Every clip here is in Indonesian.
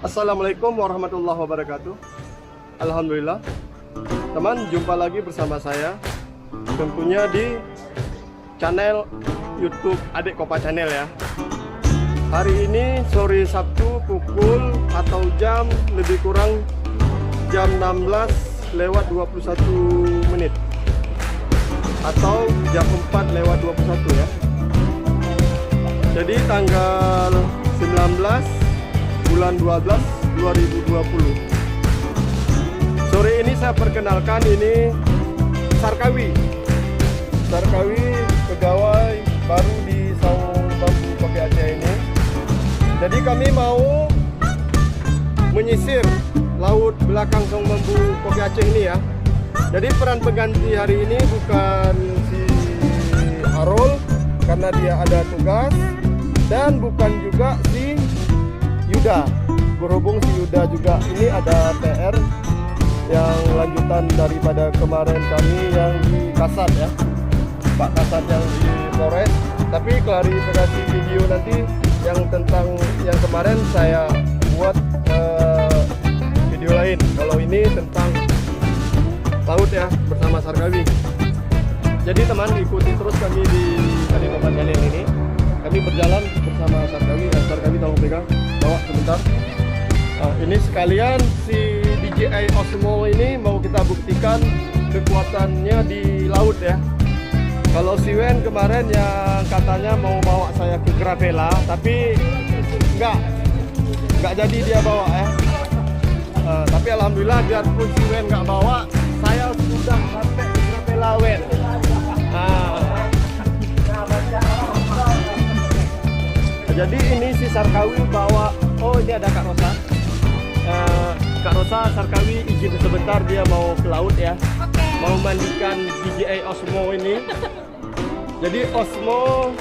Assalamualaikum warahmatullahi wabarakatuh. Alhamdulillah, teman, jumpa lagi bersama saya tentunya di channel YouTube Adik Kopa Channel ya. Hari ini sore Sabtu pukul atau jam lebih kurang jam 16:21 atau jam 4:21 ya. Jadi tanggal 19 bulan 12 2020. Sore ini saya perkenalkan, ini Sarkawi pegawai baru di Saung Bambu Kopi Aceh ini. Jadi kami mau menyisir laut belakang Saung Bambu Kopi Aceh ini ya. Jadi peran pengganti hari ini bukan si Harul karena dia ada tugas, dan bukan juga si Yuda. Berhubung si Yuda juga ini ada PR yang lanjutan daripada kemarin kami yang di Kasat ya, Pak Kasat yang di Polres. Tapi klarifikasi video nanti yang tentang yang kemarin saya buat video lain. Kalau ini tentang laut ya bersama Sarkawi. Jadi teman, ikuti terus kami di Adik Kopa Channel ini. Kami berjalan bersama Sarkawi. Sarkawi tolong pegang, bawa sebentar. Ini sekalian si DJI Osmo ini mau kita buktikan kekuatannya di laut ya. Kalau si Wen kemarin yang katanya mau bawa saya ke Gravela, tapi nggak jadi dia bawa ya. Tapi alhamdulillah biarpun si Wen nggak bawa, saya sudah sampai ke Gravela Wen. Jadi ini si Sarkawi bawa, oh ini ada Kak Rosa. Kak Rosa, Sarkawi izin sebentar, dia mau ke laut ya. Mau mandikan DJI Osmo ini. Jadi Osmo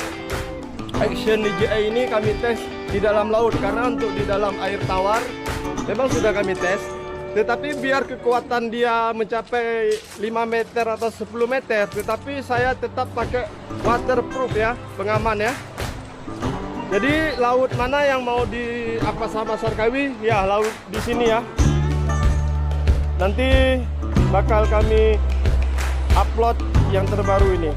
Action DJI ini kami tes di dalam laut, karena untuk di dalam air tawar memang sudah kami tes. Tetapi biar kekuatan dia mencapai 5 meter atau 10 meter, tetapi saya tetap pakai waterproof ya, pengaman ya. Jadi laut mana yang mau di apa sama Sarkawi? Ya laut di sini ya. Nanti bakal kami upload yang terbaru ini.